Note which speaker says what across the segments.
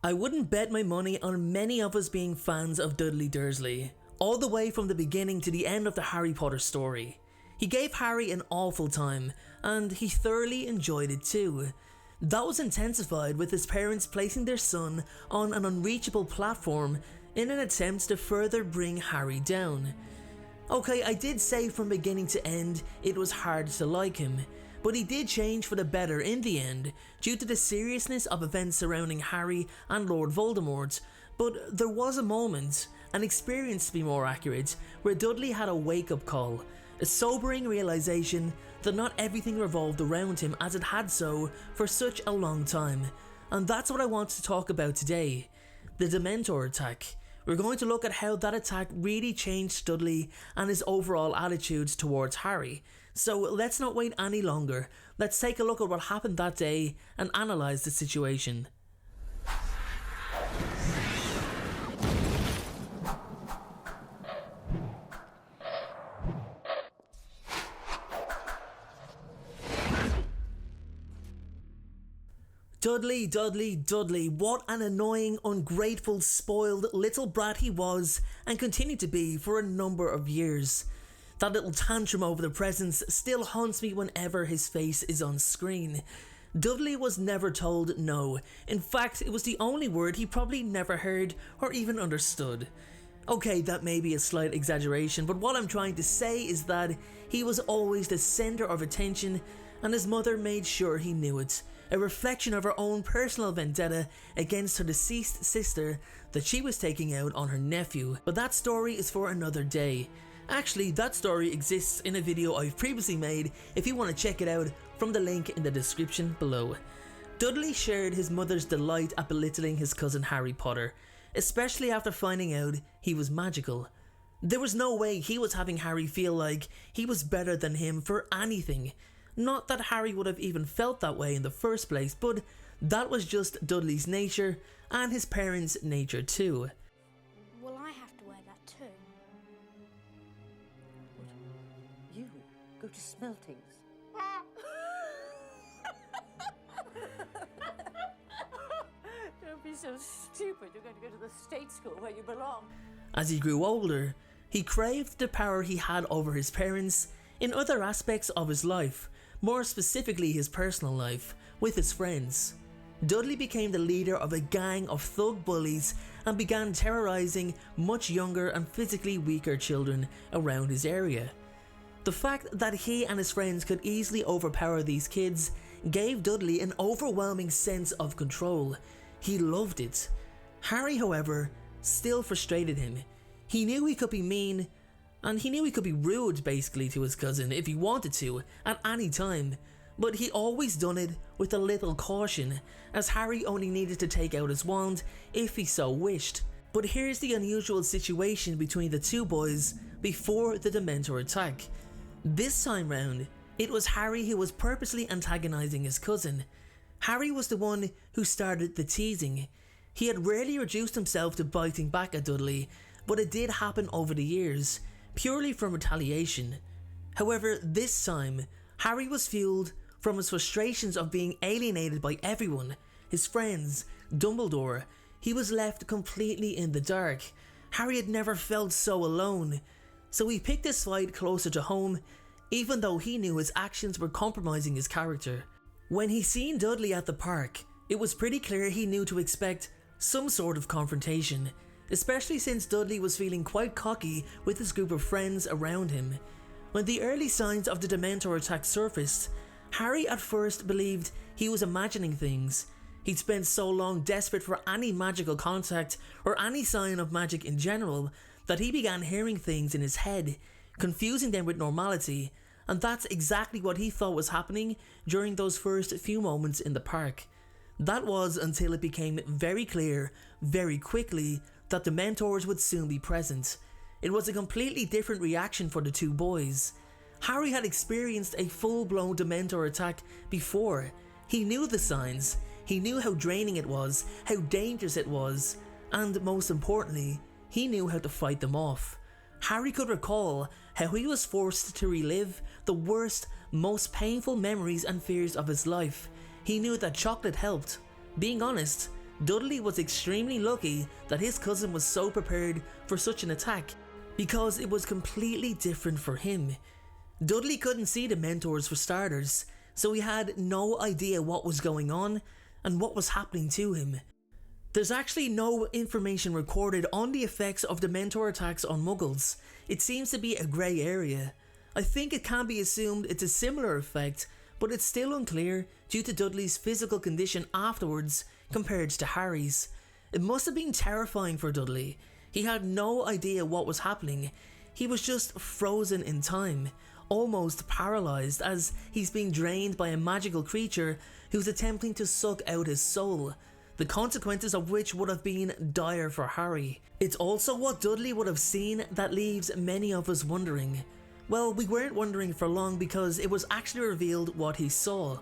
Speaker 1: I wouldn't bet my money on many of us being fans of Dudley Dursley, all the way from the beginning to the end of the Harry Potter story. He gave Harry an awful time, and he thoroughly enjoyed it too. That was intensified with his parents placing their son on an unreachable platform in an attempt to further bring Harry down. Okay, I did say from beginning to end it was hard to like him, but he did change for the better in the end due to the seriousness of events surrounding Harry and Lord Voldemort. But there was a moment, an experience to be more accurate, where Dudley had a wake-up call, a sobering realisation that not everything revolved around him as it had so for such a long time. And that's what I want to talk about today, the Dementor Attack. We're going to look at how that attack really changed Dudley and his overall attitudes towards Harry. So let's not wait any longer, let's take a look at what happened that day and analyse the situation. Dudley, what an annoying, ungrateful, spoiled little brat he was and continued to be for a number of years. That little tantrum over the presents still haunts me whenever his face is on screen. Dudley was never told no. In fact, it was the only word he probably never heard or even understood. Okay, that may be a slight exaggeration, but what I'm trying to say is that he was always the centre of attention and his mother made sure he knew it. A reflection of her own personal vendetta against her deceased sister that she was taking out on her nephew. But that story is for another day. Actually, that story exists in a video I've previously made if you want to check it out from the link in the description below. Dudley shared his mother's delight at belittling his cousin Harry Potter, especially after finding out he was magical. There was no way he was having Harry feel like he was better than him for anything. Not that Harry would have even felt that way in the first place, but that was just Dudley's nature and his parents' nature too.
Speaker 2: Will I have to wear that too?
Speaker 3: What? You go to Smeltings? Don't be so stupid. You're going to go to the state school where you belong.
Speaker 1: As he grew older, he craved the power he had over his parents in other aspects of his life, more specifically his personal life, with his friends. Dudley became the leader of a gang of thug bullies and began terrorising much younger and physically weaker children around his area. The fact that he and his friends could easily overpower these kids gave Dudley an overwhelming sense of control. He loved it. Harry, however, still frustrated him. He knew he could be mean, and he knew he could be rude basically to his cousin if he wanted to at any time, but he always done it with a little caution, as Harry only needed to take out his wand if he so wished. But here's the unusual situation between the two boys before the Dementor attack. This time round, it was Harry who was purposely antagonising his cousin. Harry was the one who started the teasing. He had rarely reduced himself to biting back at Dudley, but it did happen over the years, purely from retaliation. However, this time, Harry was fueled from his frustrations of being alienated by everyone, his friends, Dumbledore. He was left completely in the dark. Harry had never felt so alone, so he picked this fight closer to home, even though he knew his actions were compromising his character. When he seen Dudley at the park, it was pretty clear he knew to expect some sort of confrontation, especially since Dudley was feeling quite cocky with his group of friends around him. When the early signs of the Dementor attack surfaced, Harry at first believed he was imagining things. He'd spent so long desperate for any magical contact or any sign of magic in general that he began hearing things in his head, confusing them with normality, and that's exactly what he thought was happening during those first few moments in the park. That was until it became very clear, very quickly, that the Dementors would soon be present. It was a completely different reaction for the two boys. Harry had experienced a full-blown Dementor attack before. He knew the signs, he knew how draining it was, how dangerous it was, and most importantly, he knew how to fight them off. Harry could recall how he was forced to relive the worst, most painful memories and fears of his life. He knew that chocolate helped. Being honest, Dudley was extremely lucky that his cousin was so prepared for such an attack, because it was completely different for him. Dudley couldn't see the Dementors for starters, so he had no idea what was going on and what was happening to him. There's actually no information recorded on the effects of Dementor attacks on Muggles. It seems to be a grey area. I think it can be assumed it's a similar effect, but it's still unclear due to Dudley's physical condition afterwards compared to Harry's. It must have been terrifying for Dudley. He had no idea what was happening. He was just frozen in time, almost paralysed, as he's being drained by a magical creature who's attempting to suck out his soul, the consequences of which would have been dire for Harry. It's also what Dudley would have seen that leaves many of us wondering. Well, we weren't wondering for long because it was actually revealed what he saw.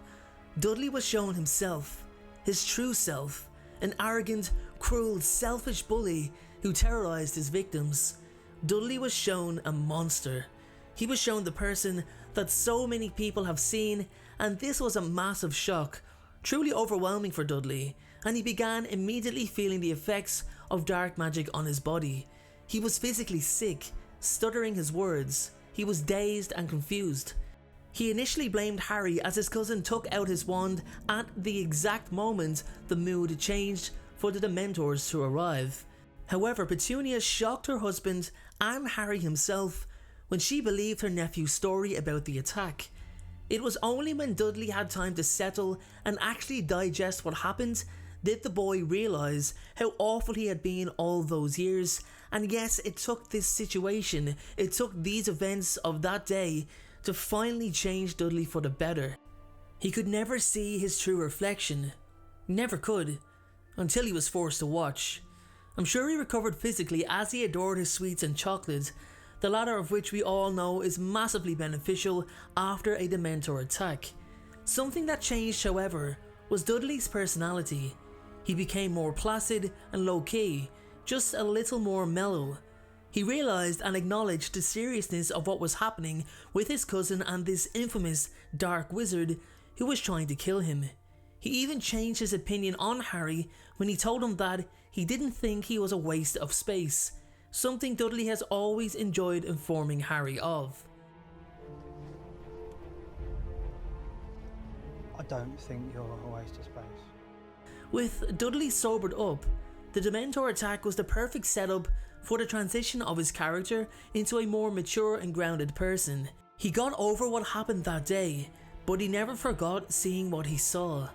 Speaker 1: Dudley was shown himself, his true self, an arrogant, cruel, selfish bully who terrorised his victims. Dudley was shown a monster. He was shown the person that so many people have seen, and this was a massive shock, truly overwhelming for Dudley, and he began immediately feeling the effects of dark magic on his body. He was physically sick, stuttering his words. He was dazed and confused. He initially blamed Harry as his cousin took out his wand at the exact moment the mood changed for the Dementors to arrive. However, Petunia shocked her husband and Harry himself when she believed her nephew's story about the attack. It was only when Dudley had time to settle and actually digest what happened did the boy realise how awful he had been all those years. And yes, it took this situation, it took these events of that day to finally change Dudley for the better. He could never see his true reflection. Never could. Until he was forced to watch. I'm sure he recovered physically as he adored his sweets and chocolate, the latter of which we all know is massively beneficial after a Dementor attack. Something that changed, however, was Dudley's personality. He became more placid and low-key, just a little more mellow. He realised and acknowledged the seriousness of what was happening with his cousin and this infamous dark wizard who was trying to kill him. He even changed his opinion on Harry when he told him that he didn't think he was a waste of space, something Dudley has always enjoyed informing Harry of.
Speaker 4: I don't think you're a waste of space.
Speaker 1: With Dudley sobered up, the Dementor attack was the perfect setup for the transition of his character into a more mature and grounded person. He got over what happened that day, but he never forgot seeing what he saw.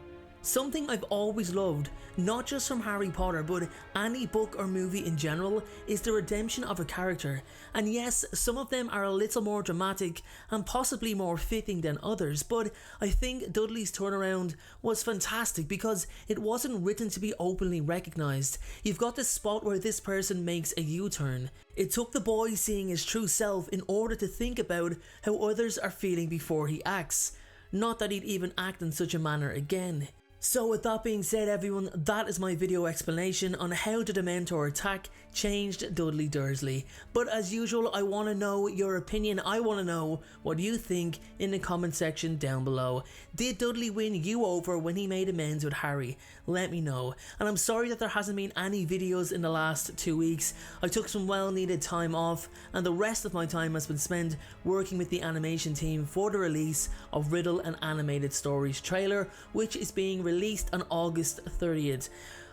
Speaker 1: Something I've always loved, not just from Harry Potter but any book or movie in general, is the redemption of a character. And yes, some of them are a little more dramatic and possibly more fitting than others, but I think Dudley's turnaround was fantastic because it wasn't written to be openly recognised. You've got this spot where this person makes a U-turn. It took the boy seeing his true self in order to think about how others are feeling before he acts. Not that he'd even act in such a manner again. So with that being said everyone, that is my video explanation on how the Dementor attack changed Dudley Dursley. But as usual, I want to know your opinion. I want to know what you think in the comment section down below. Did Dudley win you over when he made amends with Harry? Let me know. And I'm sorry that there hasn't been any videos in the last 2 weeks. I took some well needed time off and the rest of my time has been spent working with the animation team for the release of Riddle and Animated Stories trailer, which is being released on August 30th.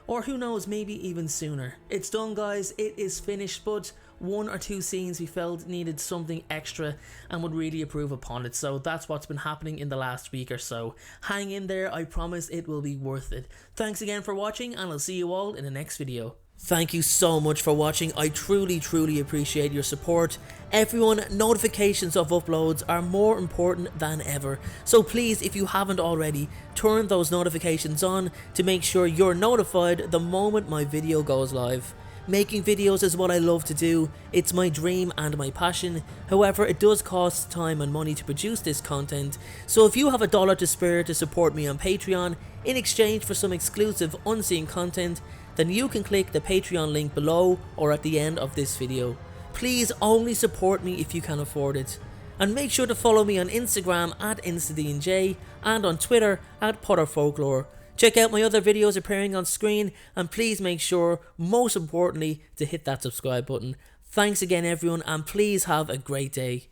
Speaker 1: Or who knows, maybe even sooner. It's done guys, it is finished, but 1 or 2 scenes we felt needed something extra and would really improve upon it, so that's what's been happening in the last week or so. Hang in there, I promise it will be worth it. Thanks again for watching and I'll see you all in the next video. Thank you so much for watching, I truly appreciate your support. Everyone, notifications of uploads are more important than ever, so please, if you haven't already, turn those notifications on to make sure you're notified the moment my video goes live. Making videos is what I love to do, it's my dream and my passion. However, it does cost time and money to produce this content, so if you have $1 to spare to support me on Patreon in exchange for some exclusive unseen content, then you can click the Patreon link below or at the end of this video. Please only support me if you can afford it. And make sure to follow me on Instagram at InstaDNJ and on Twitter at Folklore Check out my other videos appearing on screen, and please make sure, most importantly, to hit that subscribe button. Thanks again everyone, and please have a great day.